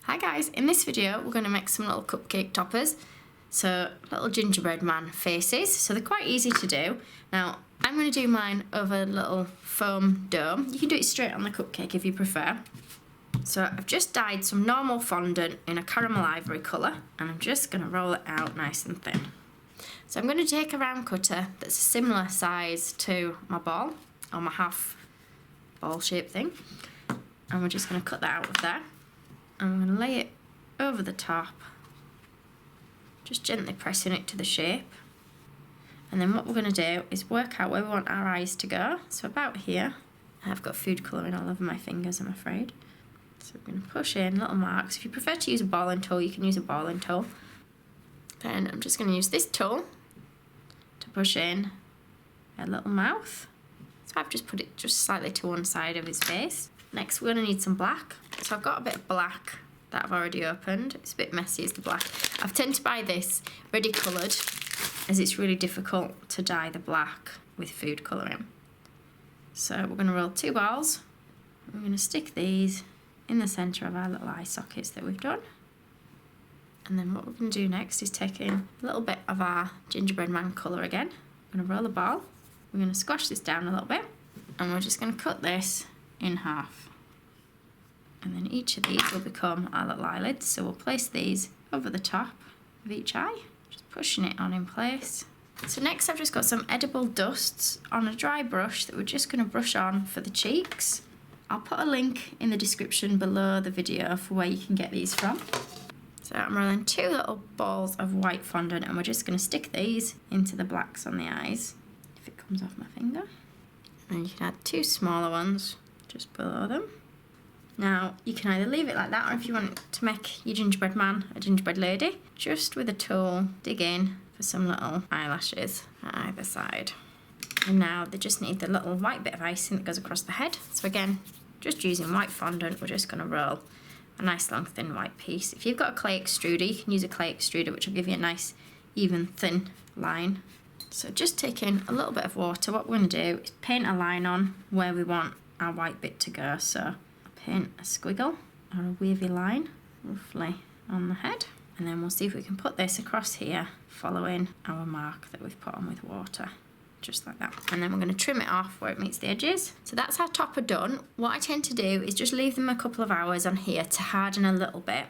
Hi guys, in this video we're going to make some little cupcake toppers, so little gingerbread man faces, so they're quite easy to do. Now I'm going to do mine over a little foam dome. You can do it straight on the cupcake if you prefer. So I've just dyed some normal fondant in a caramel ivory colour and I'm just going to roll it out nice and thin. So I'm going to take a round cutter that's a similar size to my ball, or my half ball shaped thing, and we're just going to cut that out of there. I'm going to lay it over the top, just gently pressing it to the shape. And then what we're going to do is work out where we want our eyes to go. So about here, I've got food colouring all over my fingers, I'm afraid. So we're going to push in little marks. If you prefer to use a balling tool, you can use a balling tool. Then I'm just going to use this tool to push in a little mouth. So I've just put it just slightly to one side of his face. Next we're going to need some black. So I've got a bit of black that I've already opened. It's a bit messy as the black. I tend to buy this ready coloured as it's really difficult to dye the black with food colouring. So we're going to roll two balls. We're going to stick these in the centre of our little eye sockets that we've done. And then what we're going to do next is take in a little bit of our gingerbread man colour again. We're going to roll a ball. We're going to squash this down a little bit and we're just going to cut this in half. And then each of these will become our little eyelids. So we'll place these over the top of each eye, just pushing it on in place. So next I've just got some edible dusts on a dry brush that we're just going to brush on for the cheeks. I'll put a link in the description below the video for where you can get these from. So I'm rolling two little balls of white fondant and we're just going to stick these into the blacks on the eyes, if it comes off my finger. And you can add two smaller ones just below them. Now you can either leave it like that, or if you want to make your gingerbread man a gingerbread lady, just with a tool dig in for some little eyelashes at either side. And now they just need the little white bit of icing that goes across the head. So again, just using white fondant, we're just going to roll a nice long thin white piece. If you've got a clay extruder, you can use a clay extruder, which will give you a nice even thin line. So just taking a little bit of water, what we're going to do is paint a line on where we want our white bit to go. So I'll paint a squiggle or a wavy line roughly on the head, and then we'll see if we can put this across here following our mark that we've put on with water, just like that. And then we're going to trim it off where it meets the edges. So that's our topper done. What I tend to do is just leave them a couple of hours on here to harden a little bit.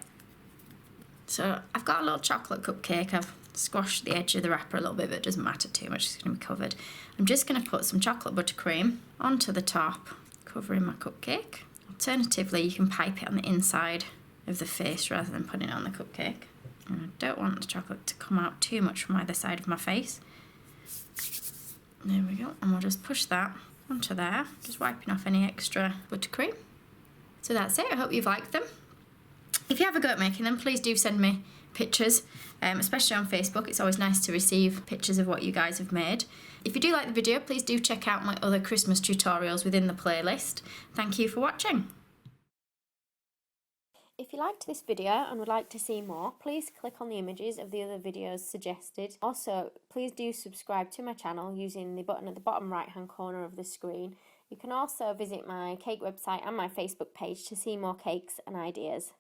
So I've got a little chocolate cupcake. I've squashed the edge of the wrapper a little bit, but it doesn't matter too much, it's going to be covered. I'm just going to put some chocolate buttercream onto the top, covering my cupcake. Alternatively, you can pipe it on the inside of the face rather than putting it on the cupcake. And I don't want the chocolate to come out too much from either side of my face. There we go, and we'll just push that onto there, just wiping off any extra buttercream. So that's it, I hope you've liked them. If you have a go at making them, please do send me pictures, especially on Facebook. It's always nice to receive pictures of what you guys have made. If you do like the video, please do check out my other Christmas tutorials within the playlist. Thank you for watching. If you liked this video and would like to see more, please click on the images of the other videos suggested. Also, please do subscribe to my channel using the button at the bottom right hand corner of the screen. You can also visit my cake website and my Facebook page to see more cakes and ideas.